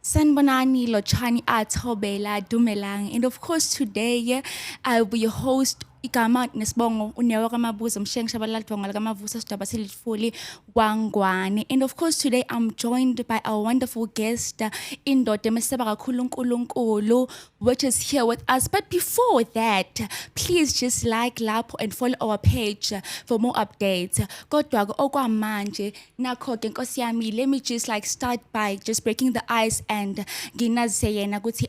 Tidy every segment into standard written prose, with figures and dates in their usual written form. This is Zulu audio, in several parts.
Sanbonani Lochani Atobela Dumelang. And of course today I will be your host igama nesibongo uNewa kaMabuza umshengi shabalala Dongala kaMavusa sidaba silifuli wangwane. And of course today I'm joined by our wonderful guest Indoda Meseba kakhulu uNkulunkulu, which is here with us. But before that, please just like lapho and follow our page for more updates. Kodwa okwamanje nakho ke Nkosi yami, let me just like start by just breaking the ice and nginazise yena ukuthi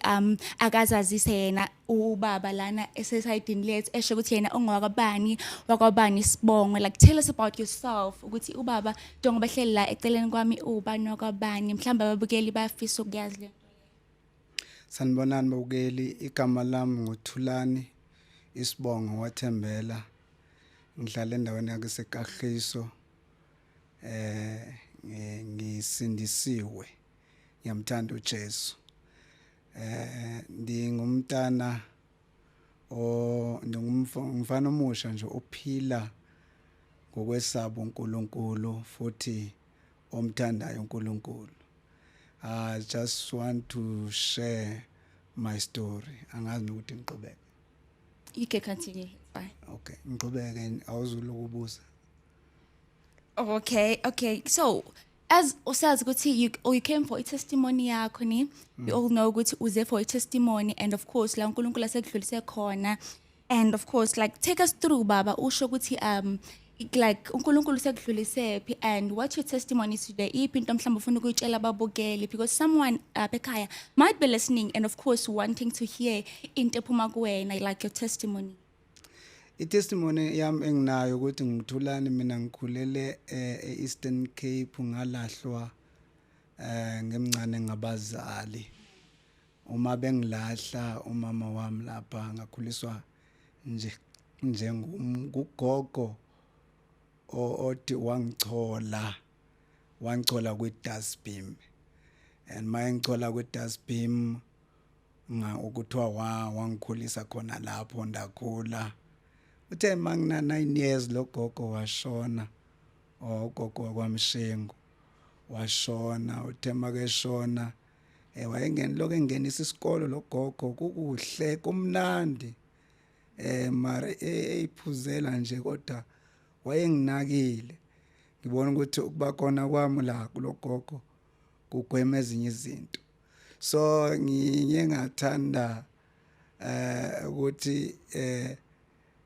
akazazise yena ubaba lana esesayidini lethu esho ukuthi yena wakwabani sibongo. Like tell us about yourself ukuthi ubaba njengoba hleli la eceleni kwami ubani wakwabani, mhlawumbe ababukeli bayafisa ukuyazi le. Sanibonani babukeli, igama lami nguThulani Isibongo waThembela. Ngihlala endaweni yaseKagiso. Ngisindisiwe. Ngiyamthanda uJesu. Ngingumntana ngumfana omusha nje ophila ngokwesaba uNkulunkulu futhi omthandayo uNkulunkulu. I just want to share my story. Angazi ukuthi ngiqhubeke. You can continue. Bye. Okay, ngiqhubeke awuzulu ukubuza. Okay. So, as usazi ukuthi you came for a testimony yakho ni, you all know ukuthi uze for a testimony, and of course la uNkulunkulu asekudlulise khona, and of course like take us through baba usho ukuthi like uNkulunkulu sekudlulise phi, and what's your testimony today? Iphi into mhlawumbe ufuna ukuyitshela ababukeli, because someone ekhaya might be listening and of course wanting to hear into ephuma kuwena, like your testimony. I-testimony yami enginayo ukuthi ngithulani mina ngikhulele e-Eastern Cape, ngalahlwa ngemncane ngabazali. Uma bengilahla umama wami lapha ngakhuliswa ngugogo othi wangichola kwi-dustbin, and mayengichola kwi-dustbin ukuthiwa wangikhulisa khona lapho ndakhula. Uthe mangina 9 years lo gogo washona, gogo kwaMshengu washona. Uthe makeshona lokho engenisa isikolo lo gogo kukuhle kumnandi, mara eyiphuzela nje kodwa wayenginakile. Ngibona ukuthi ukuba khona kwami la kulo gogo kugwema ezinye izinto. So ngiye ngathanda ukuthi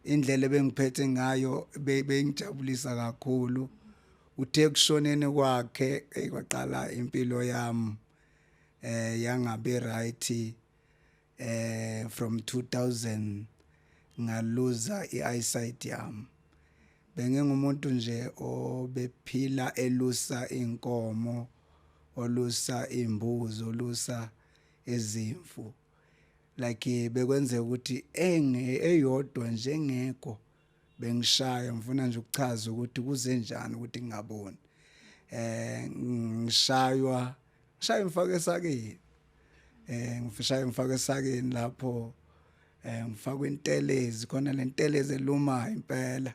indlela bengiphethe ngayo bengijabulisa kakhulu. Uthe kushonene kwakhe kwaqala impilo yami yangabe right from 2000 ngaluza i-eyesight yami. Bengingumuntu nje obephila elusa inkomo, olusa imbuzi, olusa izimvu. Like bekwenze ukuthi eyodwa njengeko bengishaya. Ngifuna nje ukuchaza ukuthi kuze njani ukuthi ngingaboni. Ngishaya ngifake esakeni. Ngishaya ngifake esakeni lapho ngifaka intelezi, khona le ntelezi eluma impela.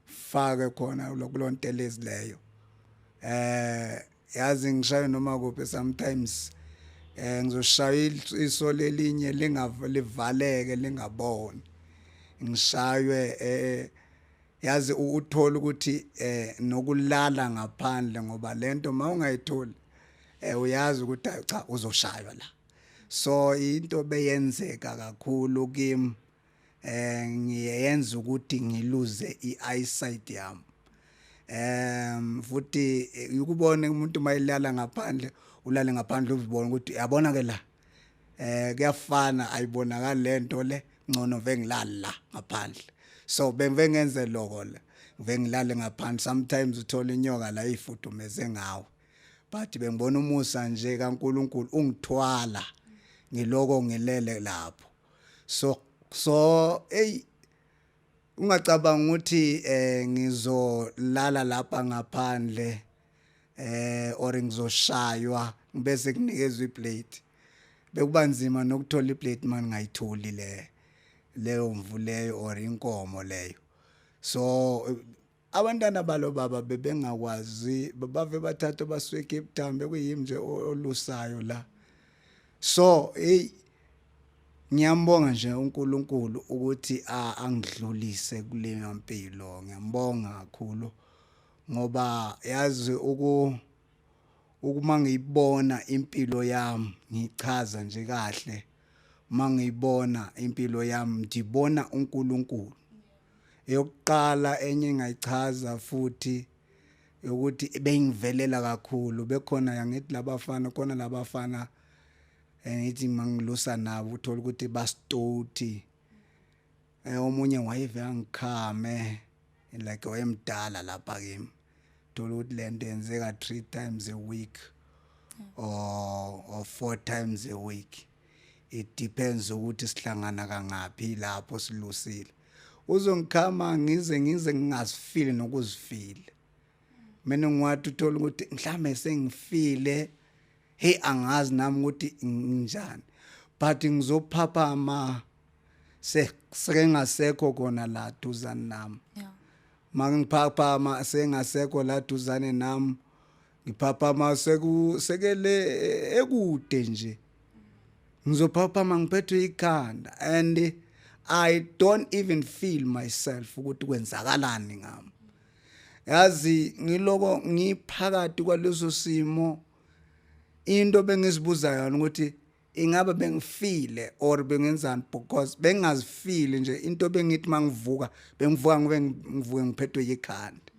Fake khona kulo ntelezi leyo. Yazi ngishaya noma kuphi sometimes ngizoshaya iso lelinye livaleke lingaboni. Ngishaywe yazi uthola ukuthi nokulala ngaphandle ngoba lento mawungayitholi uyazi ukuthi cha uzoshaywa la. So into beyenzeka kakhulu kimi, ngiyenza ukuthi ngiluze i-eyesight yami. Futhi ukubona umuntu mayilala ngaphandle, ulale ngaphandle uzibona ukuthi yabona ke la kuyafana, ayibonakala lento le ngcono vengilala la ngaphandle. So bengenze lokho le vengilale ngaphandle. Sometimes uthola inyoka la ifudumeze ngawo, but bengibona umusa nje kaNkulunkulu ungithwala ngiloko ngilele lapho. So ungacabanga ukuthi ngizolala lapha ngaphandle or ngizoshaywa bese kunikezwe iplate. Bekubanzima nokuthola iplate manje ngayitholi leyo mvu leyo or inkomo leyo. So abantwana balo baba bebengakwazi, bave bathatha basuke eCape Town bekuyimi nje olusayo la. So ngiyambonga nje uNkulunkulu ukuthi angidlulise kule mpilo. Ngiyambonga kakhulu ngoba yazi ukuma ngiyibona impilo yami ngichaza nje kahle mangiyibona impilo yami ngibona uNkulunkulu. Eyokuqala enye engayichaza futhi ukuthi bengivelela kakhulu bekhona yangithi labafana khona labafana ngithi mangilusa nabo uthola ukuthi bastoti omunye wayive angikhame like wayemdala lapha kimi thola ukuthi lento yenzeka 3 times a week or 4 times a week. It depends ukuthi sihlangana kangapi lapho silusile. Uzongikhama ngize ngingazifili nokuzifila. Mina ngiwathi uthola ukuthi mhlambe sengifile hey angazi nami ukuthi njani but ngizophaphama seke ngasekho kona la duzane nami. Mangiphaphama sengasekho la duzane nami ngiphaphama sekele ekude nje ngizophaphama ngiphethwe ikhanda and I don't even feel myself ukuthi kwenzakalani ngami. Yazi ngiloko ngiphakathi kwaleso simo into bengizibuza yona ukuthi ingabe bengifile or bengenzani because bengazifili nje into bengithi mangivuka bengivuka ngivuke ngiphethwe yikhanda.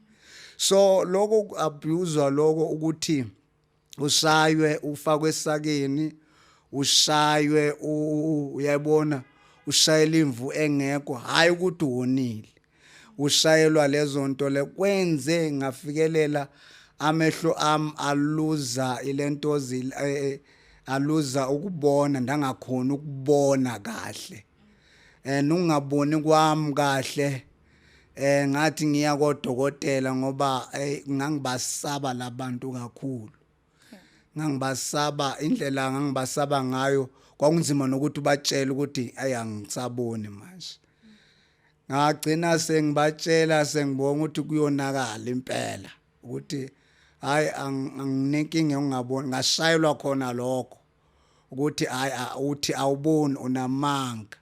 So lokho abuse lokho ukuthi ushaywe ufakwe esakeni ushaywe uyabona ushayela imvu engekho hayi ukuthi wonile ushayelwa lezo nto le kwenze ngafikelela amehlo am aluza ilento aluza ukubona ndangakhona ukubona kahle ungaboni kwami kahle ngathi ngiya kodokotela ngoba ngangibasaba labantu kakhulu ngangibasaba indlela ngangibasaba ngayo kwakunzima nokuthi batshele ukuthi ayangisaboni manje. Ngagcina sengibatshela sengibonga ukuthi kuyonakala impela ukuthi hayi anginenkinga ungaboni ngashayelwa khona lokho ukuthi hayi uthi awuboni unamanga.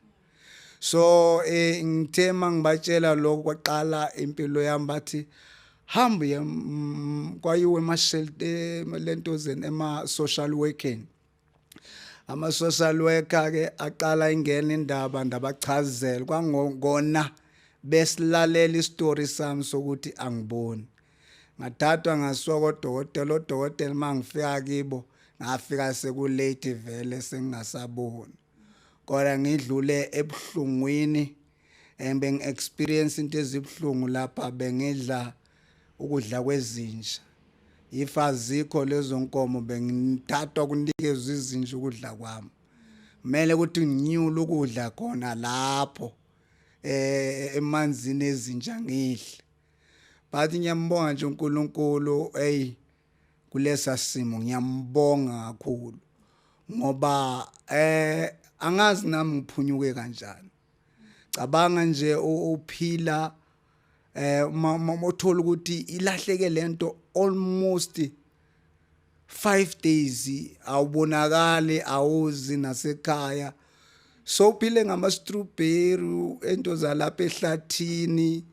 So ngithe mangibatshela lokho kwaqala impilo yami bathi hambe kwayiwe emashelte lentozeni ema-social working. Ama-social worker ke aqala ingena indaba ndabachazela kwangona besilalela istory sami sokuthi angiboni. Ngathathwa ngasiwa kodokotela odokotela mangifika kibo ngafika sekulate vele sengingasaboni. Kodwa ngidlule ebuhlungwini bengi-experience into ezibhlungu lapha bengidla ukudla kwezinja. If azikho lezo nkomo bengithathwa kunikezwe izinja ukudla kwami. Kumele ukuthi nginyule ukudla khona lapho emanzini ezinja ngidle. But ngiyambonga nje uNkulunkulu kulesa simo ngiyambonga kakhulu ngoba angazi nami ngiphunyuke kanjani. Cabanga nje uphila uthola ukuthi ilahleke lento almost 5 days awubonakali awuzi nasekhaya. So phile ngama strawberry ento zalapha ehlathini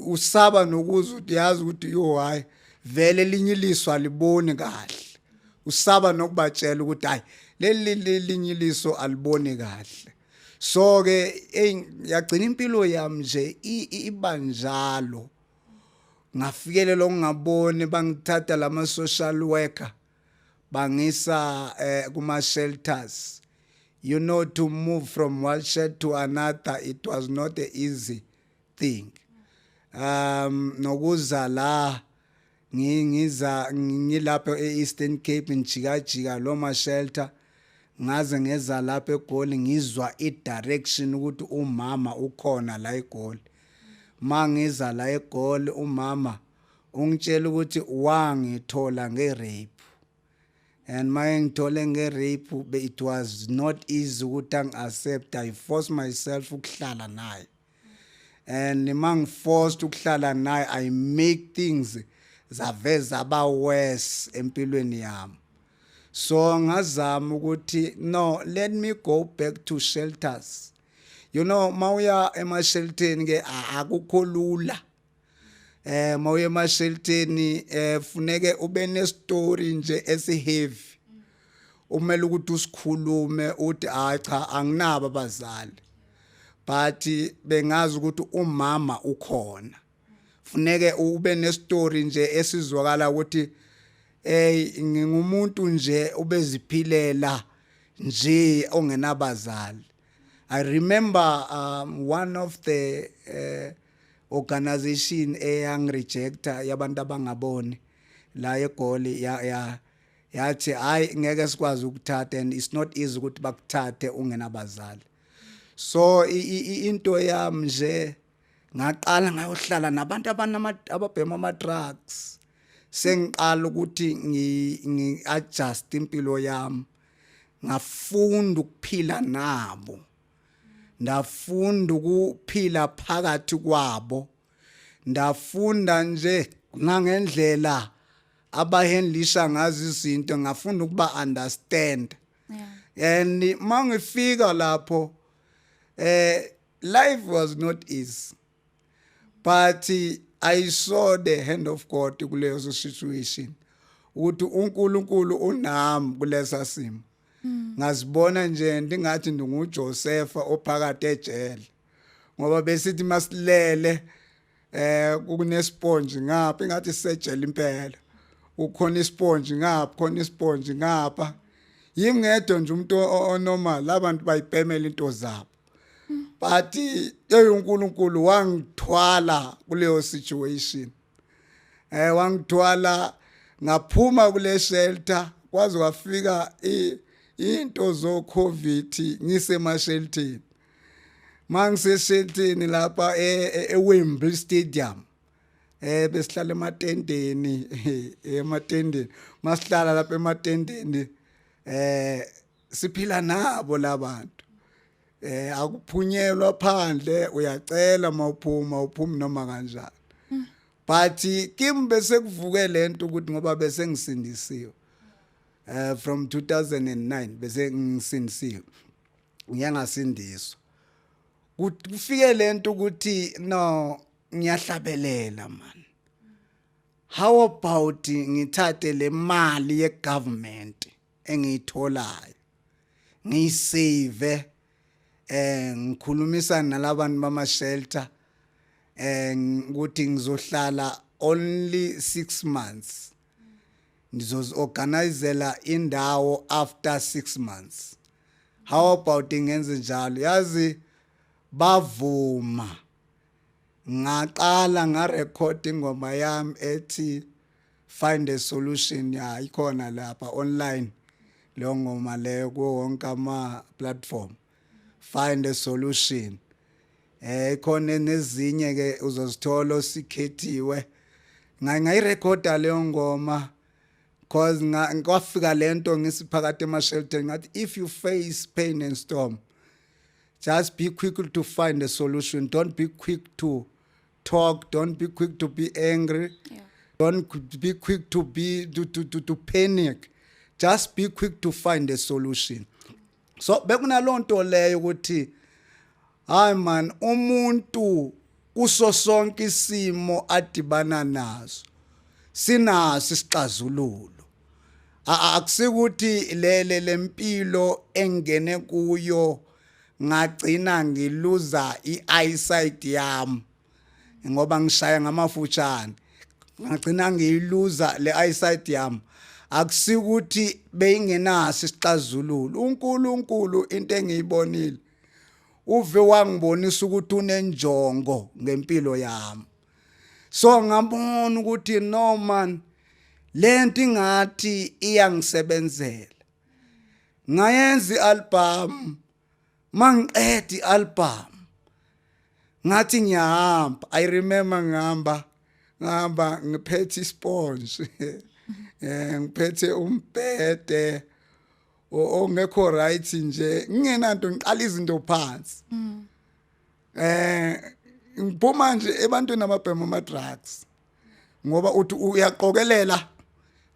usaba nokuza ukuthi yazi ukuthi yo hayi vele linye iliso aliboni kahle. Usaba nokubatshela ukuthi hayi leli linye iliso aliboni kahle. So ke yagcina impilo yami nje ibanjalo. Ngafikelela ngingaboni bangithatha lama social worker bangisa kuma shelters. You know, to move from one shelter to another it was not an easy thing. Nokuza la ngiza ngilapha eEastern Cape njikajika lo ma shelter ngaze ngeza lapha eGoli ngizwa idirection ukuthi umama ukhona la eGoli. Mangiza la eGoli umama ungitshela ukuthi wangithola ngerape and ngithole ngerape it was not easy ukuthi angiaccept. I forced myself ukuhlala naye and mangiforced ukuhlala naye I make things zaveza ba worse empilweni yami. so ngazama ukuthi no, let me go back to shelters. You know, mawuya emashelteni ke akukho lula. Mawuya emashelteni funeke ube ne story nje esiheavy. Umele ukuthi usikhulume uthi cha anginabo abazali. But bengazi ukuthi umama ukhona. Funeke ube ne story nje esizwakala ukuthi ngingumuntu nje ubeziphilela nje ongenabazali. I remember one of the organization eyang rejector yabantu abangaboni la eGoli yathi hayi ngeke sikwazi ukuthatha, and it's not easy ukuthi bakuthathe ungenabazali. So into yami nje ngaqala ngayohlala nabantu ababhema ama drugs. Sengiqala ukuthi ngi-adjust impilo yami, ngafunda ukuphila nabo, ndafunda ukuphila phakathi kwabo, ndafunda nje nangendlela abahandlisha ngazo izinto, ngafunda ukuba understand. And mangifika lapho life was not easy, but I saw the hand of God kuleyo situation, ukuthi uNkulunkulu unami kulesa simo. Ngazibona nje ndingathi ndinguJoseph ophakathi ejele, ngoba besithi masilele kunesponge ngapha ingathi sejele impela, ukhona isponge ngapha, khona isponge ngapha. Yimi ngedwa nje umuntu onormal, abantu bayibhemela into zabo. But uNkulunkulu wangithwala kuleyo situation. Wangithwala ngaphuma kule shelter, kwaze kwafika into zo COVID ngisemashelteni. Mangiseshelteni lapha eWembley Stadium. Besihlala ematendeni, masihlala lapha ematendeni siphila nabo labantu. Akuphunyelwa phandle, uyacela mawuphuma uphuma noma kanjani. But kimi bese kuvuke lento ukuthi ngoba bese ngisindisiwe. From 2009 bese ngisindisiwe. Ngiyangasindiswa. Kufike lento ukuthi no, ngiyahlabelela man. How about ngithathe le mali ye government engiyitholayo ngiyisave, ngikhulumisana nalabantu bama shelter ukuthi ngizohlala only 6 months, ngizoorganizela indawo after 6 months. How about ngenze njalo? Yazi bavuma, ngaqala ngarecord ingoma yami ethi Find a Solution. Ya ikhona lapha online leyo ngoma leyo ku wonke ama platform. Find a Solution. Ikhona nezinye ke uzozithola osikhethiwe. Ngayirecorda leyo ngoma cause ngafika lento ngisiphakathi emashelter ngathi if you face pain and storm, just be quick to find a solution. Don't be quick to talk. Don't be quick to be angry. Yeah. Don't be quick to to panic. Just be quick to find a solution. So bekunalonto leyo ukuthi hayi man, umuntu kuso sonke isimo adibana nazo sinaso isixazululo. Akusikuthi lempilo engene kuyo ngagcina ngiluza i-eyesight yami ngoba ngishaya ngamafushane, ngagcina ngiyiluza le eyesight yami. Akusikuthi beyingenaso isixazululo. uNkulunkulu into engiyibonile uve wangibonisa ukuthi unenjongo ngempilo yami. So ngabona ukuthi no man, lento ingathi iyangisebenzela. Ngayenza i-album, mangiqeda i-album ngathi ngiyahamba. I remember ngihamba ngiphethe isponge ngiphethe umbhede ongekho right nje, ngingenanto, ngiqala izinto phansi. Ngiphuma nje ebantwini ababhema ama drugs, ngoba uthi uyaqokelela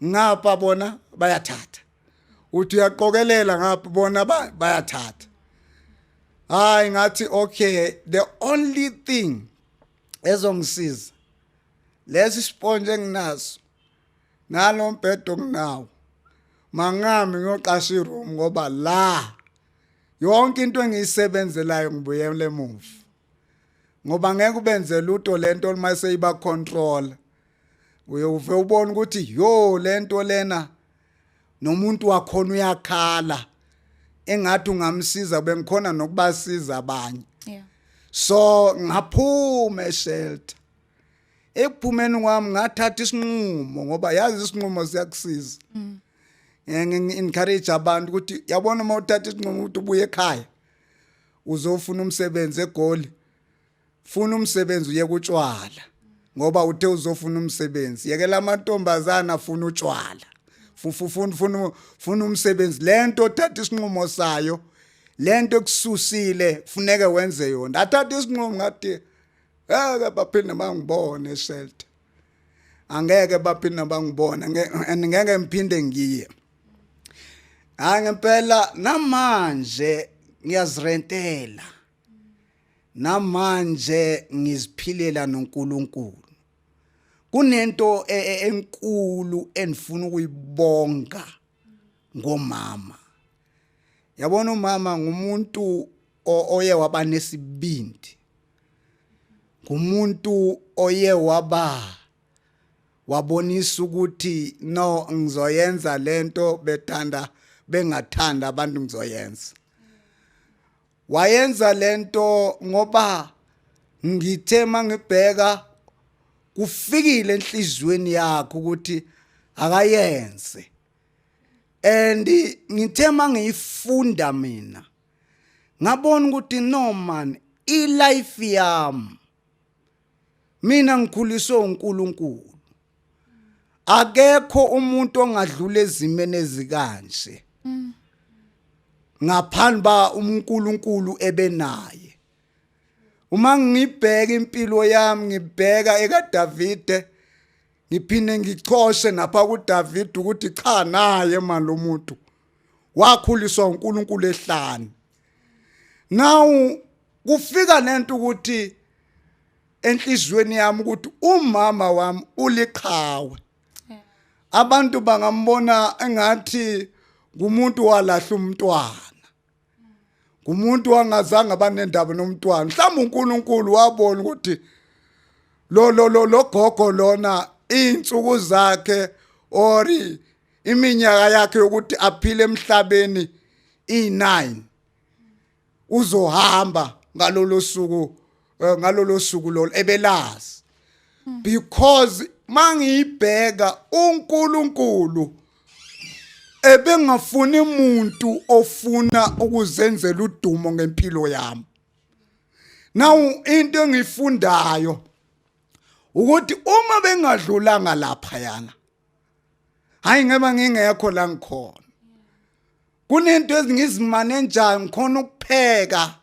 ngapha bona bayathatha, uthi uyaqokelela ngapha bona bayathatha. Hayi ngathi okay, the only thing ezongisiza lesi sponge enginaso nalo mbhedo nginawo mangami ngiyoqasha iroom ngoba la yonke into engiyisebenzelayo ngibuyele emuva ngoba ngeke ubenze lutho lento mase iba control uyovuka ubona ukuthi yo lento lena nomuntu wakhona uyakhala engathi ungamsiza bengikhona nokubasiza abanye. Yeah. So ngaphuma eshelter ekuphumeni kwami ngathatha isinqumo ngoba yazi isinqumo siyakusiza. Encourage abantu ukuthi yabona uma uthatha isinqumo ukuthi ubuye ekhaya uzofuna umsebenzi eGoli, funa umsebenzi uye kutshwala ngoba uthe uzofuna umsebenzi yekela amantombazana afuna utshwala funa umsebenzi lento othatha isinqumo sayo lento ekususile funeke wenze yona. Athatha isinqumo ngathi ngeke baphinde bangibone eshelter, angeke baphinde bangibone ngeke ngiphinde ngiye. Hayi ngempela namanje ngiyazirentela, namanje ngiziphilela noNkulunkulu. Kunento enkulu enifuna ukuyibonga ngomama. Yabona umama ngumuntu oye waba nesibindi, ngumuntu oye wabonisa ukuthi no ngizoyenza lento bengathanda abantu ngizoyenza. Wayenza lento ngoba ngithe mangibheka kufikile enhlizweni yakhe ukuthi akayenze. And ngithe mangiyifunda mina ngabona ukuthi no man ilife yami mina ngikhuliswe uNkulunkulu. Akekho umuntu ongadlula ezimene ezikanje ngaphandle ba uNkulunkulu ebenaye. Uma ngibheka impilo yami ngibheka ekaDavide ngiphinde ngichoshe napha kuDavide ukuthi cha naye manje lo muntu wakhuliswa uNkulunkulu ehlane. Now kufika lento ukuthi enhlizweni yami ukuthi umama wami uliqhawe. Abantu bangambona engathi ngumuntu walahla umntwana, ngumuntu wangazange abanendaba nomntwana. Mhlawumbe uNkulunkulu wabona ukuthi lo gogo lona insuku zakhe ori iminyaka yakhe yokuthi aphile emhlabeni i9 uzohamba ngalolo suku lo ebelazi. Because mangiyibheka uNkulunkulu ebengafuni umuntu ofuna ukuzenzela udumo ngempilo yami. Now into engifundayo ukuthi uma bengadlulanga lapha yana hayi ngeba ngingekho la ngikhona. Kunento ezingizimane njani ngikhona ukupheka.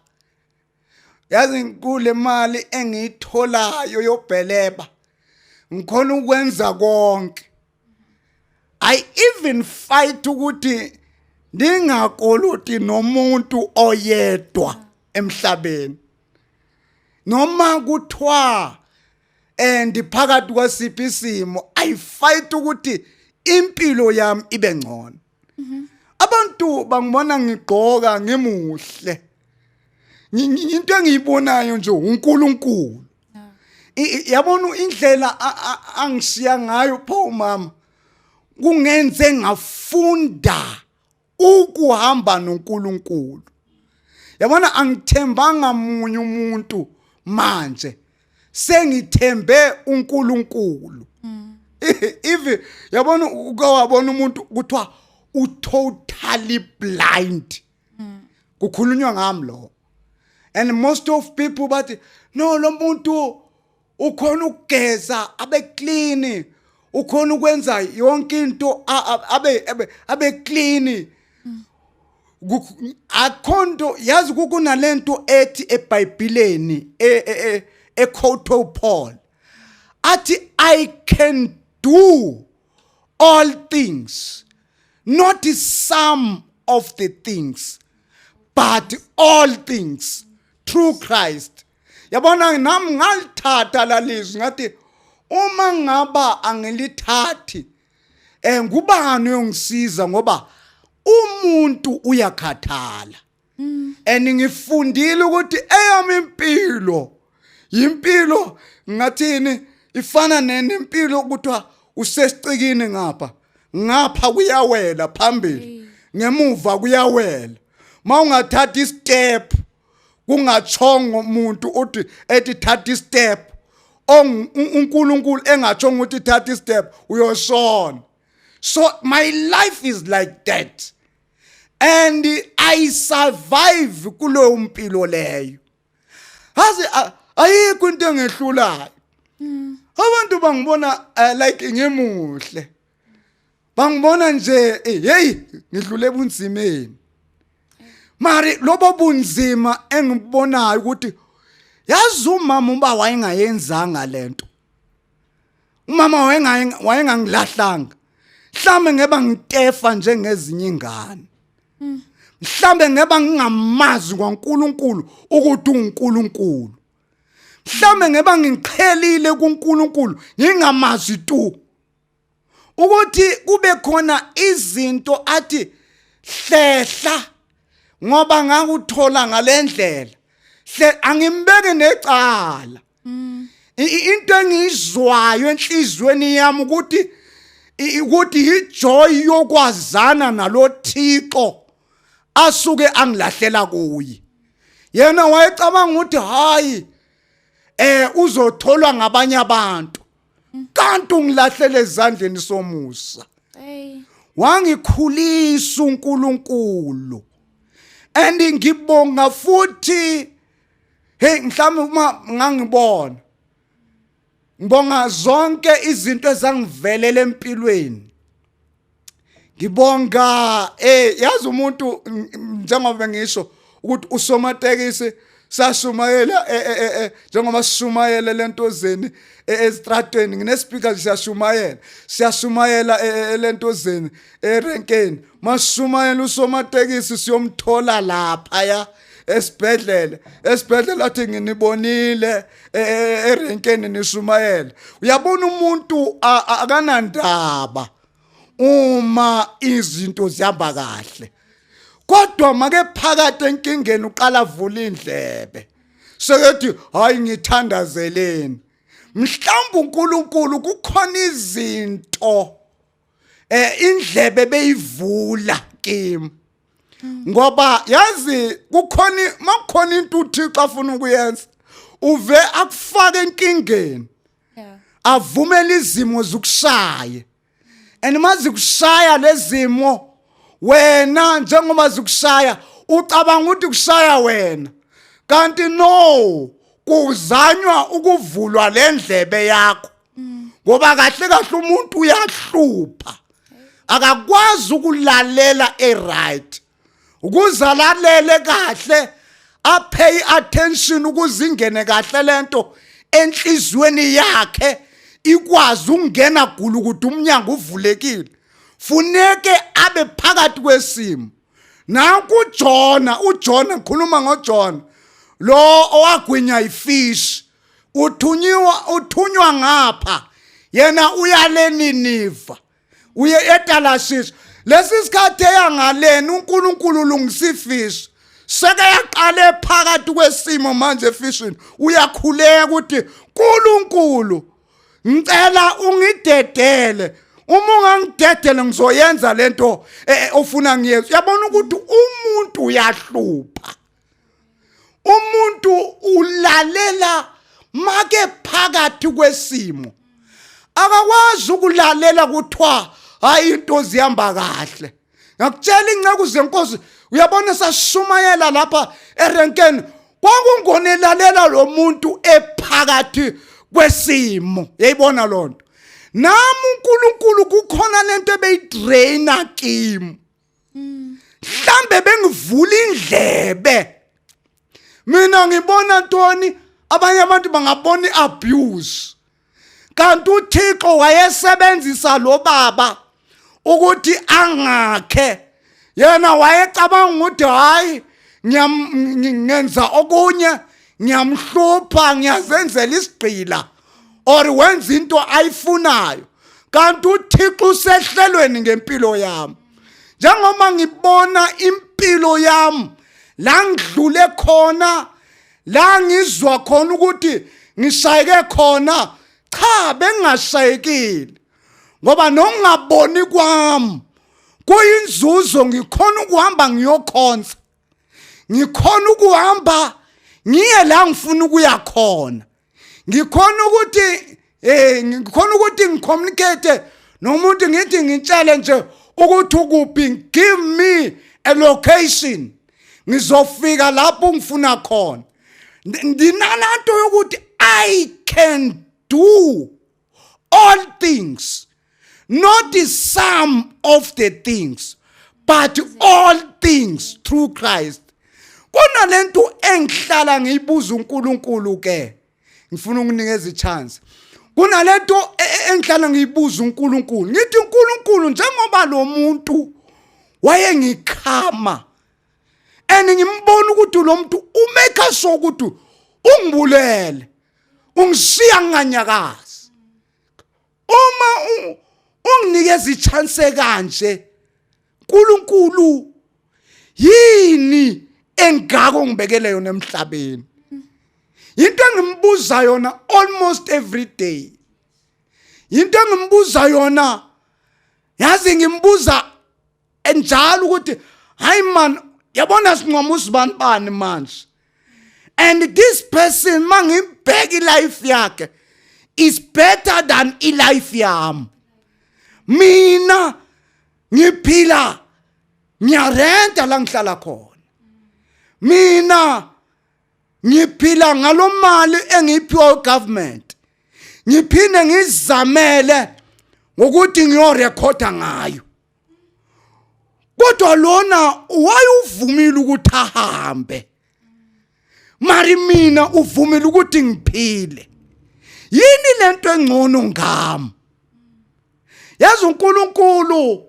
Yazi kule mali engiyitholayo yobheleba ngikhona ukwenza konke. I even fight ukuthi ndingakoloti nomuntu oyedwa emhlabeni. Noma kuthiwa ndiphakathi kwasiphi isimo I fight ukuthi impilo yami ibe ngcono. Abantu bangibona ngigqoka ngemuhle. Into engiyibonayo nje uNkulunkulu. Yabona indlela angishiya ngayo pho mama kungenze ngafunda ukuhamba noNkulunkulu. Yabona angithembanga munye umuntu manje sengithembe uNkulunkulu. If yabona ukawabona umuntu kuthiwa totally blind. Kukhulunywa ngami lo. And most of people but no lo muntu ukhona ukugeza abe clean, ukhona ukwenza yonke into abe clean. Akhonto yazi kunalento ethi eBhayibhelini equote Paul athi I can do all things. not some of the things but all things through Christ. Yabona nami ngalithatha lalizwi ngathi uma ngaba angilithathi ngubani uyongisiza ngoba umuntu uyakhathala. Ngifundile ukuthi eyami impilo ngathini ifana nempilo ukuthi usesicikini ngapha kuyawela phambili ngemuva kuyawela mawungathatha istep kungachongo umuntu uthi ethi thatha istep uNkulunkulu engachongo ukuthi thatha istep uyoshona. So my life is like that and I survive kulo mpilo leyo. Ayikho into engehlulayo. Abantu bangibona like ngemuhle. Bangibona nje hey ngidlule ebunzimeni. Mari lobo bunzima engibonayo ukuthi yazi umama uba wayengayenzanga lento. Umama wayengangilahlanga. Mhlambe ngeba ngitefa njengezinye ingane. Mhlambe ngeba ngingamazi kwaNkulunkulu ukuthi uNkulunkulu. Mhlambe ngeba ngiqhelile kuNkulunkulu ngingamazi tu. Ukuthi kube khona izinto athi hlehla ngoba ngakuthola ngalendlela. Angimbeke necala. Into engizwayo enhlizweni yami ukuthi ijoy yokwazana nalo Thixo asuke angilahlela kuye. Yena wayecabanga ukuthi hayi uzotholwa ngabanye abantu. Kanti ungilahlele ezandleni somusa. Wangikhulisa uNkulunkulu. And ngibonga futhi mhlawumbe uma ngangibona ngibonga zonke izinto ezangivelela empilweni. Ngibonga yazi umuntu njengoba ngisho ukuthi usomatekisi sashumayela njengoba sishumayela lentozeni estratweni nginespeaker siyashumayela lentozeni erenkeni mashumayela usomatekisi siyomthola lapha ya esibhedlela athi nginibonile erenkeni nishumayela. Uyabona umuntu akanandaba uma izinto zihamba kahle. Kodwa make phakathi enkingeni uqala vula indlebe. Sekethi hayi ngithandazeleni. Mhlawumbe uNkulunkulu kukhona izinto indlebe beyivula kimi. Ngoba yazi makukhona into uThixo afuna ukuyenza uve akufaka enkingeni. Avumela izimo zokushaya. Mazi kushaya lezimo wena njengoba zikushaya ucabanga ukuthi kushaya wena. Kanti no kuzanywa ukuvulwa lendlebe yakho. Ngoba kahle umuntu uyahlupha. Akakwazi ukulalela right. Ukuzalalele kahle apay attention ukuzingene kahle lento enhlizweni yakhe ikwazi ukungena gulu ukuthi umnyango uvulekile. Funeke abe phakathi kwesimo. Nanku uJona ngikhuluma ngoJona lo owagwinya ifish uthunywa ngapha yena uyale Niniva uye eTalashish. Lesi sikhathi eyangaleni uNkulunkulu ulungisa ifish seke yaqale phakathi kwesimo manje efishini uyakhuleka ukuthi uNkulunkulu ngicela ungidedele. Uma ungangidedele ngizoyenza lento ofuna ngiyenze. Uyabona ukuthi umuntu uyahlupha. Umuntu ulalela make phakathi kwesimo. Akakwazi ukulalela kuthiwa hayi into zihamba kahle. Ngakutshela ingceku zenkosi uyabona sashumayela lapha erenkeni kwakungonelalela lo muntu ephakathi kwesimo. Yayibona lonto. Nami uNkulunkulu kukhona lento ebeyidraina kimi. Mhlambe bengivula indlebe. Mina ngibona ntoni abanye abantu bangabona iabuse. Kanti uThixo wayesebenzisa lo baba ukuthi angakhe yena wayecabanga ukuthi hayi ngenza okunye ngiyamhlupha ngiyazenzela isigqila or wenza into ayifunayo kanti uThixo usehlelweni ngempilo yami njengoba ngibona impilo yami la ngidlule khona la ngizwa khona ukuthi ngishayeke khona cha bengashayekile ngoba nongaboni kwami kuyinzuzo ngikhona ukuhamba ngiyokhonza ngikhona ukuhamba ngiye la ngifuna ukuya khona ngikhona ukuthi ngicommunicate nomuntu ngithi ngitshele nje ukuthi ukuphi give me a location ngizofika lapho ngifuna khona ndinananto yokuthi I can do all things not some of the things but all things through Christ kunalento engihlala ngiyibuza uNkulunkulu ke ngifuna ukunikeza ichance kunalento engihlala ngiyibuza uNkulunkulu ngithi uNkulunkulu njengoba lo muntu wayengikhama ngimbona ukuthi lo muntu umeka sure ukuthi ungibulele ungishiya nganyakazi uma unginikeza ichance kanje uNkulunkulu yini engako ngibekele yona emhlabeni into engimbuza yona almost every day into engimbuza yona yazi ngimbuza njalo ukuthi hayi man yabona sinqoma usibani manje and this person mangibheka ilife yakhe is better than ilife yami mina ngiphila ngiyarenta la ngihlala khona mina ngiphila ngalomali engiphiwa ugovernment ngiphinde ngizamele ngokuthi ngiyorekhoda ngayo kodwa lona wayuvumile ukuthi ahambe mari mina uvumile ukuthi ngiphile yini lento engcono ngami yazi uNkulunkulu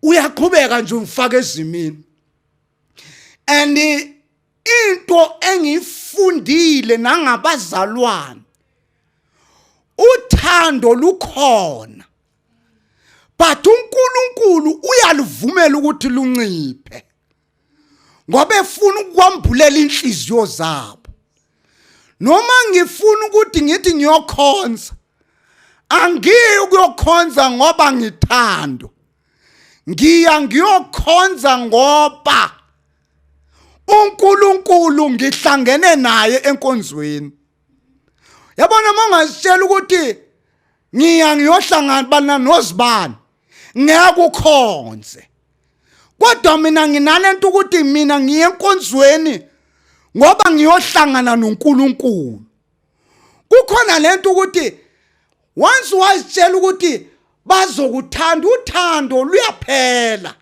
uyaqhubeka nje ungifaka ezimini and into engifundile nangabazalwane uthando lukhona but uNkulunkulu uyaluvumela ukuthi lunciphe ngoba efuna ukwambulela inhliziyo zabo noma ngifuna ukuthi ngithi ngiyokhonza angiyi ukuyokhonza ngoba ngithando ngiyokhonza ngoba uNkulunkulu ngihlangene naye enkonzweni yabona mangazitshela ukuthi ngiyohlangana nozibani ngiyakukhonze kodwa mina nginalento ukuthi mina ngiye enkonzweni ngoba ngiyohlangana noNkulunkulu kukhona lento ukuthi once wazitshela ukuthi bazokuthanda uthando luyaphela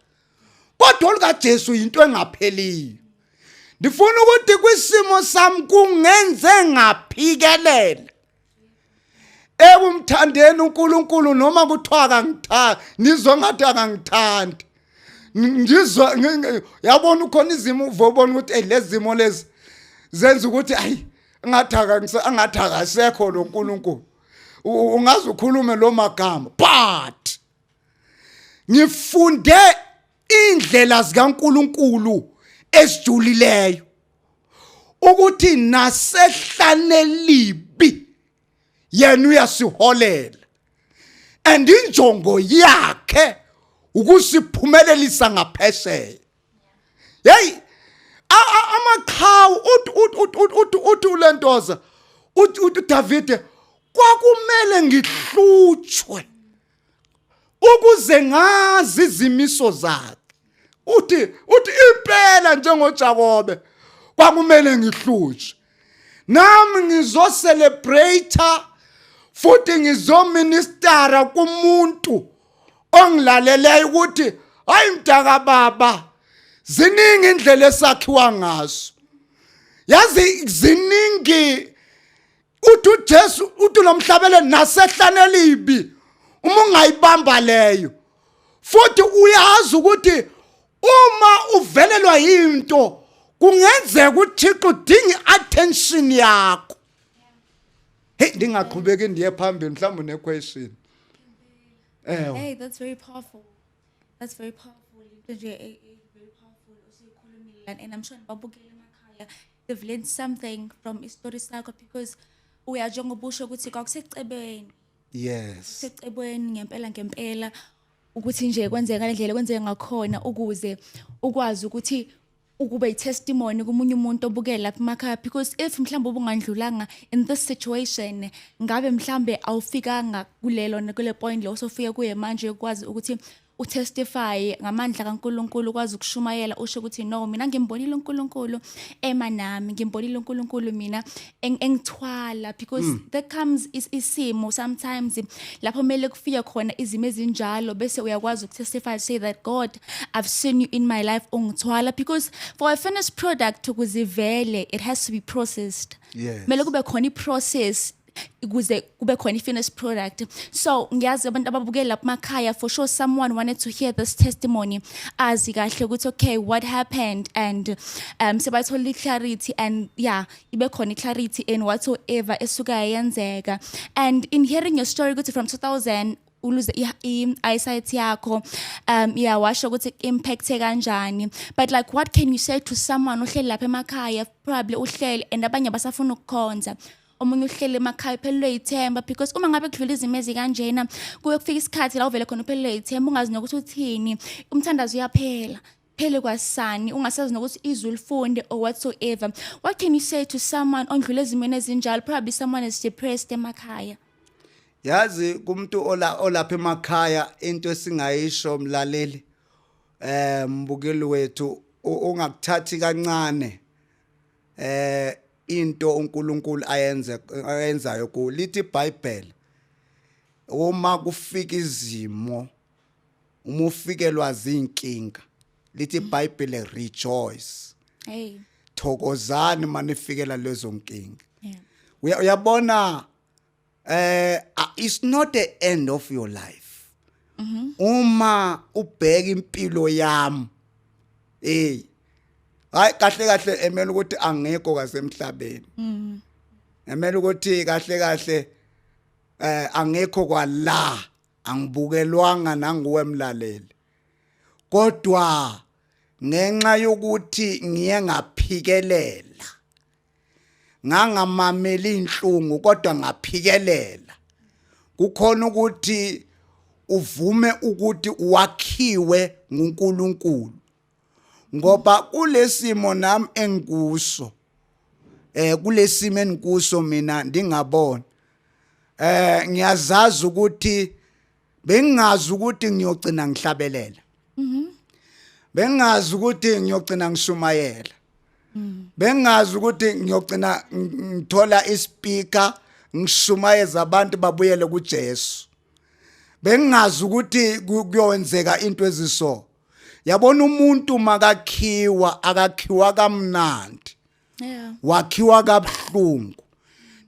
kodwa olikaJesu into engapheliyo ndifuna ukuthi kwisimo sami kungenze ngaphikelela ebumthandeni uNkulunkulu noma kuthiwa akangithandi nizwa ngathi akangithandi ngizwa yabona ukhona izimo uvobona ukuthi lezi zimo lezi zenza ukuthi ayi angathi akasekho lo Nkulunkulu ungaze ukhulume lo magama but ngifunde indlela zikaNkulunkulu esijulileyo ukuthi nasehlanelibi yena uyasiholela and injongo yakhe ukusiphumelelisa ngaphesheya hey amaqhawe uthi ulentoza uthi David kwakumele ngihlutshwe ukuze ngazi izimiso zakhe uthi impela njengoJakobe kwakumele ngihlutshwe nami ngizocelebrate futhi ngizoministera kumuntu ongilaleleyo ukuthi hayi mdaka baba ziningi indlela esakhiwa ngazo yazi ziningi uthi uJesu uthi lomhlabele nasehlanelibi uma ungayibamba leyo futhi uyazi ukuthi uma uvelelwa into kungenzeka ukuthi Thixo udinga attention yakho. Hey, ndingaqhubeki ndiye phambili mhlawumbe une question. Hey, that's very powerful. That's very powerful. Very powerful. And I'm sure babukele emakhaya they've learned something from istory sakho because uyajonga ubusho ukuthi kwakusecebeni. Yes. Secebeni ngempela ukuthi nje kwenzeka ngendlela kwenzeka ngakhona ukuze ukwazi ukuthi ukube i-testimony kumunye umuntu obukela lapha emakhaya because if mhlawumbe ubungandlulanga in this situation ngabe mhlawumbe awufikanga kule point lo sofika kuye manje ukwazi ukuthi utestify ngamandla kaNkuluNkulu ukwazi ukushumayela usho ukuthi no mina ngimbonile uNkulunkulu nami ngimbonile uNkulunkulu mina engithwala because there comes isimo sometimes lapho mele kufika khona izimo ezinjalo bese uyakwazi ukutestify say that God I've seen you in my life ungithwala because for a finished product ukuzivele it has to be processed. Yes. Mele kube khona iprocess ukuze kube khona finished product. So ngiyazi abantu ababukela lapha emakhaya for sure someone wanted to hear this testimony azi kahle ukuthi okay what happened and sebathola clarity and yeah ibe khona clarity in whatsoever esuka yenzeka and in hearing your story ukuthi from 2000 uluze eyesight yakho yeah washo ukuthi impact kanjani but like what can you say to someone ohleli lapha emakhaya probably uhleli and abanye basafuna ukukhonza omunye uhlele emakhaya phelelwe ithemba because uma ngabe kudlula izimo ezikanjena kuye kufika isikhathi la uvele khona uphelelwe ithemba ungazi nokuthi uthini umthandazo uyaphela phele kwasani ungasazi nokuthi izwi lifunde or whatsoever. What can you say to someone ondlule ezimene ezinjalo probably someone is depressed emakhaya? Yazi kumuntu olapha emakhaya into esingayisho mlaleli mbukeli wethu ungakuthathi kancane into uNkulunkulu ayenzayo ku lithi iBhayibheli uma kufika izimo uma ufikelwa zinkinga lithi iBhayibheli rejoice. Hey. Thokozani manifikela lezo nkinga. Yeah. Uyabona it's not the end of your life. Uma ubheka impilo yami hayi kahle emela ukuthi angekho kwasemhlabeni. Emela ukuthi kahle angekho kwala angibukelwanga nanguwe mlaleli. Kodwa ngenxa yokuthi ngiye ngaphikelela ngangamameli inhlungu kodwa ngaphikelela kukhona ukuthi uvume ukuthi wakhiwe nguNkulunkulu ngoba kulesimo nami engikuso kulesimo engikuso mina ndingabona ngiyazazi ukuthi bengingazi ukuthi ngiyogcina ngihlabelela bengingazi ukuthi ngiyogcina ngishumayela bengazi ukuthi ngiyogcina ngithola ispeaker ngishumayeza abantu babuyele kuJesu bengazi ukuthi kuyowenzeka into eziso. Yabona umuntu makakhiwa akakhiwa kamnandi wakhiwa kabuhlungu.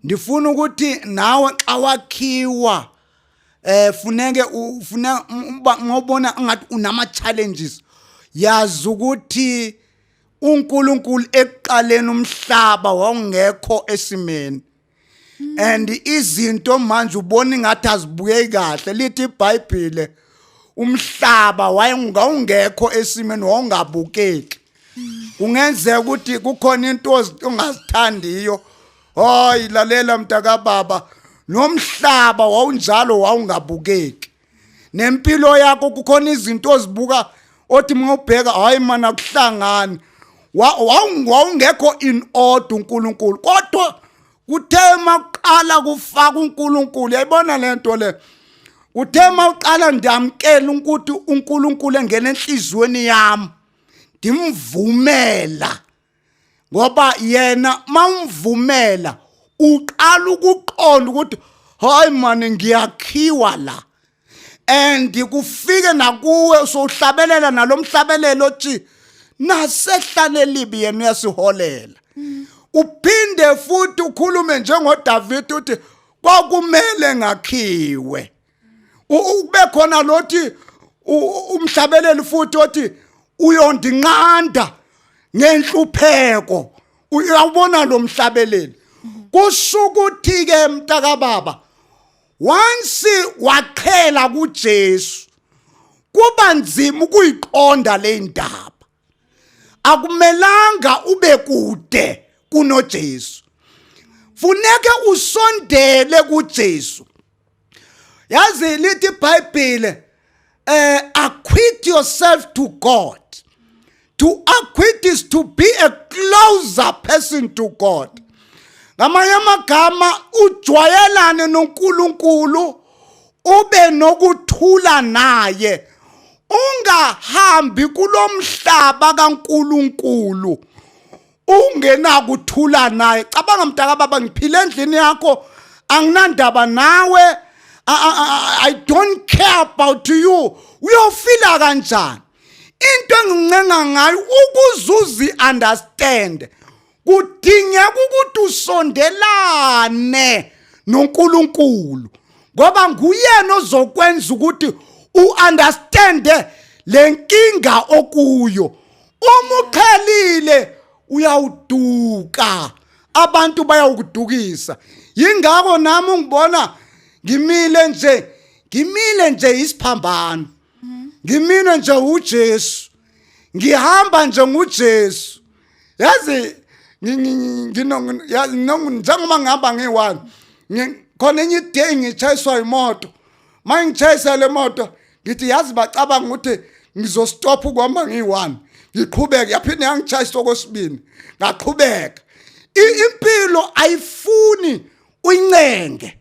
Ndifuna ukuthi nawe xa wakhiwa funeke ngobona ngathi unama challenges yazi ukuthi uNkulunkulu ekuqaleni umhlaba wawungekho esimeni and izinto manje ubona ngathi azibukeki kahle lithi iBhayibheli umhlaba wayengawungekho esimeni wawungabukeki. Kungenzeka ukuthi kukhona into ongazithandiyo hayi lalela mntaka baba nomhlaba wawunjalo wawungabukeki nempilo yakho kukhona izinto ozibuka othi mawubheka hayi mana kuhlangana wawungekho in order uNkulunkulu kodwa kuthe maqala kufaka uNkulunkulu yayibona lento le uthe mawuqala ndamkela ukuthi uNkulunkulu engene enhlizweni yami ndimvumela ngoba yena mawumvumela uqala ukuqonda ukuthi hayi manje ngiyakhiwa la and kufike nakuwe sohlabelela nalomhlabelelo othi nasehlale libi yena uyasiholela uphinde futhi ukhulume njengoDavid uthi kwakumele ngakhiwe ube khona lothi umhlabeleli futhi othi uyondinqanda ngenhlupheko. Uyabona lo mhlabeleli. Kusuka uthi ke mntaka baba, once waqhela kuJesu kuba nzima ukuyiqonda le ndaba. Akumelanga ube kude kunoJesu. Funeke usondele kuJesu. Yazi lithi iBhayibhile, acquit yourself to God. To acquit is to be a closer person to God. Ngamanye amagama ujwayelane noNkulunkulu, ube nokuthula naye. Ungahambi kulomhlaba kaNkulunkulu ungena kuthula naye. Cabanga mntaka baba, ngiphile endlini yakho, anginandaba nawe, I don't care about you. Uyofila kanjani? Into engincenga ngayo ukuzuzi understand. Kudingeka ukuthi usondelane noNkulunkulu, ngoba nguyena ozokwenza ukuthi uunderstand lenkinga okuyo. Uma ukhelile uyawuduka, abantu bayawudukisa. Yingakho nami ungibona ngimile nje isiphambano. Ngimile nje uJesu. Ngihamba nje nguJesu. Yazi njengoba ngihamba ngiyi-1, khona enye day ngitshayiswa imoto. Manje ngitshayisa le moto ngithi yazi bacabanga ukuthi ngizostop ukuhamba ngiyi-1, ngiqhubeke. Yaphinde yangitshayisa okwesibili, ngaqhubeka. Impilo ayifuni uyincenge,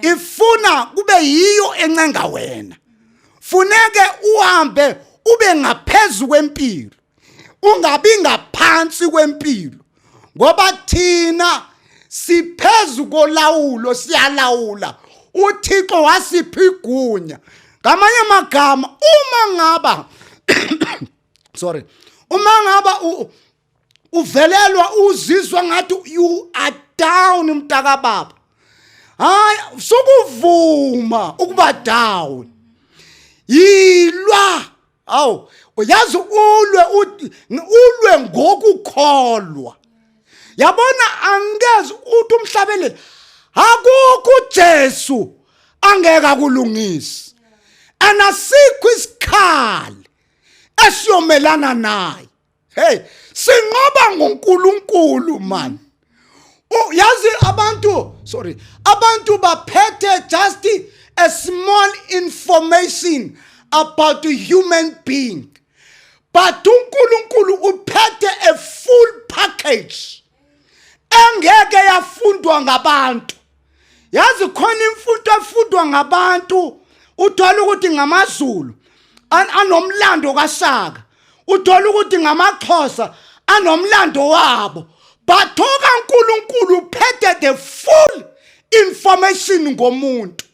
ifuna kube yiyo encenga wena. Funeke uhambe ube ngaphezulu kwempilo, ungabi ngaphansi kwempilo, ngoba thina siphezulu kolawulo, siyalawula. uThixo wasipha igunya. Ngamanye amagama, uma ngaba uma ngaba uvelelwa uzizwa ngathi you are down mntaka baba, hayi sukuvuma ukuba down. Yilwa, uyazi ulwe ngokukholwa. Yabona, angeze uthi umhlabeleli akukho uJesu angeke akulungise, anasikho isikhali esiyomelana naye. Hey, sinqoba ngoNkulunkulu man. Yazi abantu baphethe just a small information about a human being, but uNkulunkulu uphethe a full package engeke yafundwa ngabantu. Yazi khona imfundo efundwa ngabantu, uthola ukuthi ngamaZulu anomlando kaShaka, uthola ukuthi ngamaXhosa anomlando wabo, but uNkulunkulu uphethe the full information ngomuntu.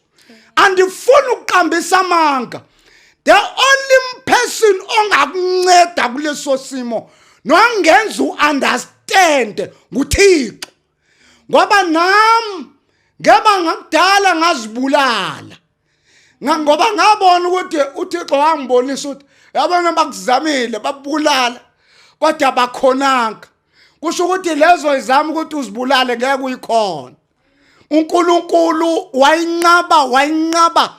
Andifuna ukuqambisa amanga. The only person ongakunceda kuleso simo nongenza uunderstand nguThixo, ngoba nami ngeba ngakudala ngazibulala, ngoba ngabona ukuthi uThixo wangibonisa ukuthi yabona bakuzamile babulala kodwa bakhonanga. Kusho ukuthi lezo izama ukuthi uzibulale ngeke uyikhona. uNkulunkulu wayinqaba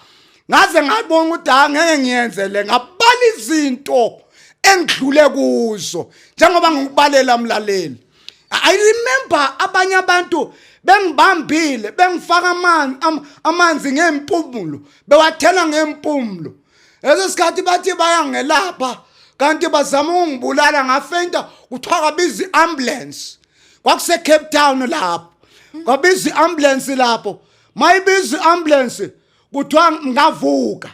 ngaze ngabona ukuthi angeke ngiyenzele, ngabala izinto engidlule kuzo njengoba ngikubalela mlaleli. I remember abanye abantu bengibambile, bengifaka amanzi ngempumulo, bewathela ngempumulo. Esesikhathi bathi bayangelapha kanti bazama ungibulala, ngafenta kuthiwa kabiza iambulance. Kwakuse Cape Town lapho. Kwabiza iambulance lapho. Mayibiza iambulance kuthiwa ngavuka.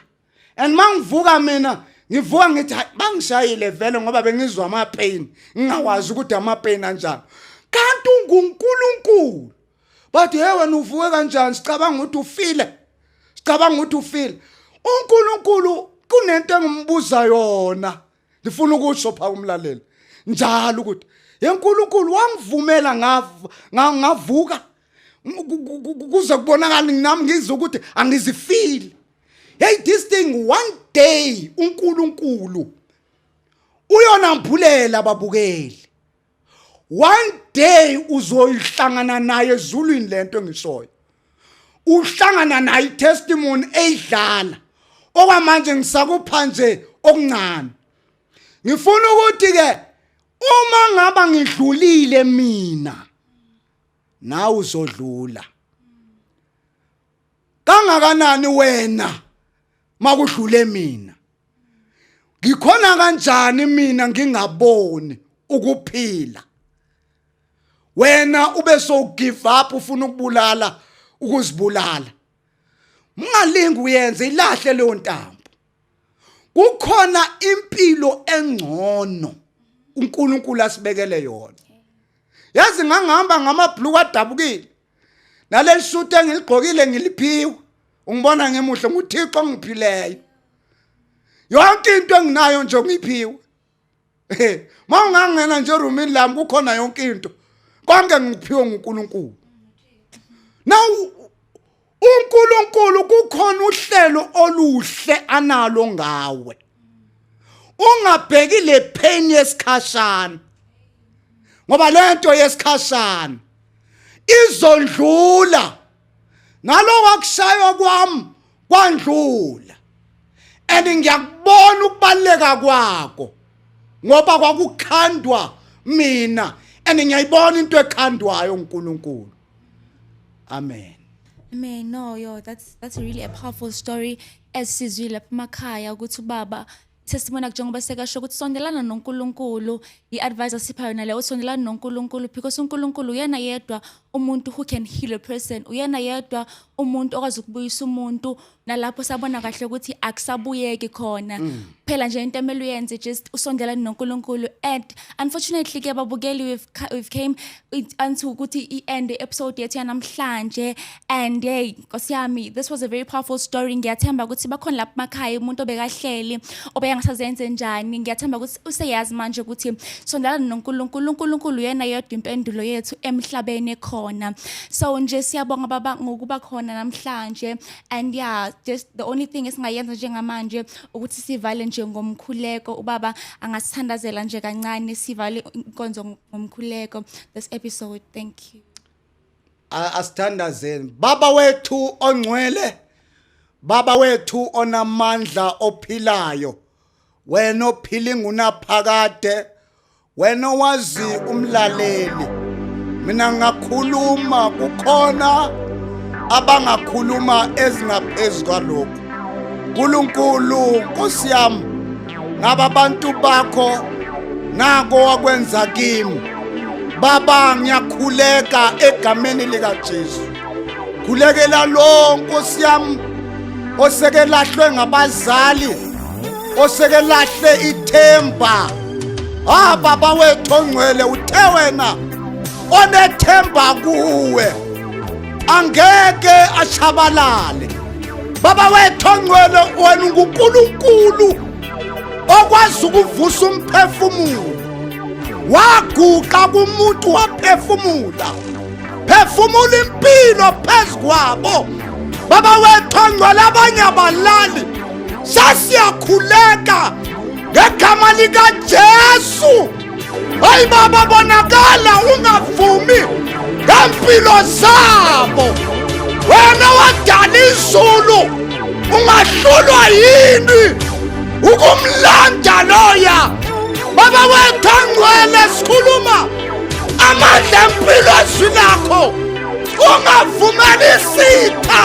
And mangivuka mina ngivuka ngithi bangishayile vele ngoba bengizwa ama pain, ngingawazi ukuthi ama pain kanjani. Kanti unguNkulunkulu. Bathi hey wena uvuke kanjani? Sicabanga ukuthi ufile. uNkulunkulu kunento engimbuza yona. Ngifuna ukusho pha umlaleli. Njalo ukuthi uNkulunkulu wangivumela ngavuka kuze kubonakala nami ngizwe ukuthi angizifili. Hey, this thing one day uNkulunkulu uyonambulela babukeli. One day uzoyihlangana naye ezulwini lento engishoyo. Uhlangana naye testimony eyidlala. Okwamanje ngisakupha nje okuncane. Ngifuna ukuthi ke uma ngaba ngidlulile mina nawe uzodlula. Kangakanani wena makudlule mina? Ngikhona kanjani mina ngingaboni ukuphila? Wena ube so give up ufuna ukubulala ukuzibulala. Ungalingi uyenze ilahle leyo ntambo. Kukhona impilo engcono uNkulunkulu asibekele yona. Yazi ngangihamba ngamabhluku adabukile. Naleli suit engiligqokile ngiliphiwe. Ungibona ngemuhle nguThixo ngiphileyo. Yonke into enginayo nje ngiphiwe. Mawungangena nje roomini lami kukhona yonke into. Konke ngiphiwe nguNkulunkulu. Now uNkulunkulu kukhona uhlelo oluhle analo ngawe. Ungabheki le pain yesikhashana. Ngoba lento yesikhashana izondlula. Naloko kushaywa kwami kwandlula. And ngiyakubona ukubaleka kwakho ngoba kwakukhandwa mina and ngiyayibona into ekhandwayo uNkulunkulu. Amen. Amen. No, that's really a powerful story. As sizwile emakhaya ukuthi ubaba testimony njengoba sekasho ukuthi sondelana noNkulunkulu, iadvisor sipha yona leyo sondelana noNkulunkulu because uNkulunkulu uyena yedwa umuntu who can heal a person. Uyena yedwa umuntu okwazi ukubuyisa umuntu nalapho sabona kahle ukuthi akusabuyeki khona. Phela nje into emele uyenze just usondelana noNkulunkulu. And unfortunately ke babukeli we've came unto ukuthi end episode yethu yanamhlanje. And hey Nkosi yami, this was a very powerful story. Ngiyathemba ukuthi bakhona lapha emakhaya umuntu obekahleli obeyangasazenze njani. Ngiyathemba ukuthi useyazi manje ukuthi sondelana noNkulunkulu. uNkulunkulu uyena yedwa impendulo yethu emhlabeni ekhona. So nje siyabonga baba ngokuba khona namhlanje. And yeah, just the only thing esingayenza njengamanje ukuthi sivale nje ngomkhuleko. Ubaba angasithandazela nje kancane sivale inkonzo ngomkhuleko this episode. Thank you. Asithandazeni baba wethu ongcwele, baba wethu onamandla ophilayo, wena ophila ngunaphakade, wena wazi umlaleli. Mina ngakhuluma kukhona abangakhuluma ezingaphezulu kwalokho. uNkulunkulu Nkosi yami, ngaba bantu bakho nako wakwenza kimi. Baba ngiyakhuleka egameni lika Jesu. Khulekela lo Nkosi yami osekelahlwe ngabazali, osekelahle ithemba. Baba wethu ongcwele, uthe wena onethemba kuwe angeke achabalale. Baba wethu ongcwele, wena uNkulunkulu okwazi ukuvusa umphefumulo. Waguqa kumuntu waphefumula. Phefumula impilo phezukwabo. Baba wethu ongcwele, abanye abalali sasiyakhuleka ngegama lika Jesu. Hayi baba, bonakala ungavumi ngempilo zabo. Wena wadala izulu, ungahlulwa yini ukumlanda loya? Baba wethu ongcwele, sikhuluma amandla empilo ezwinakho. Ungavumeli isitha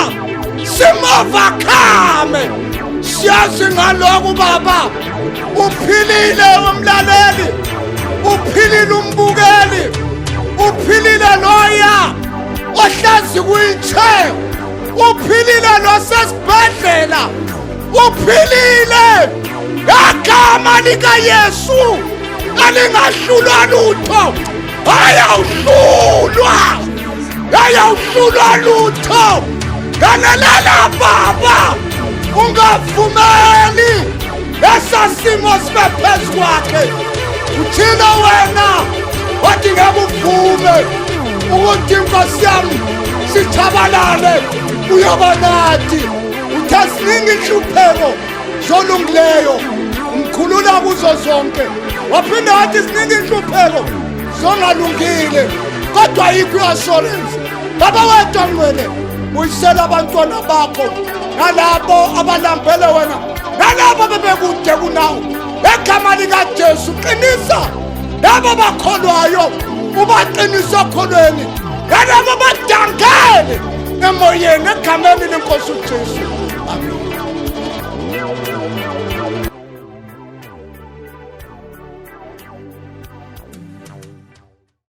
simovakhame. Siyazi ngalokhu baba, uphilile umlaleli, uphilile umbukeli, uphilile loya ohlezi kuyithe, uphilile losesibhedlela, uphilile ngegama lika Yesu. Alingahlulwa lutho, ayawuhlulwa, ayawuhlulwa lutho. Ngalalela baba, ungavumeli esasimo sibe phezu kwakhe. Uthina wena wathi ngabuvume ukuthi Nkosi yami sithabalale uyoba nathi. uthe siningi inhlupheko zolungileyo umkhulula kuzo zonke. Waphinda wathi siningi inhlupheko zongalungile kodwa ayikho i-assurance. Baba wethu angcwele, buyisela abantwana bakho nalabo abalambele wena nalabo bebekude kunawe egama likaJesu. Qinisa labo bakholwayo, ubaqinise okholweni, nalabo badangele emoyeni egameni lenkosi uJesu. Amen.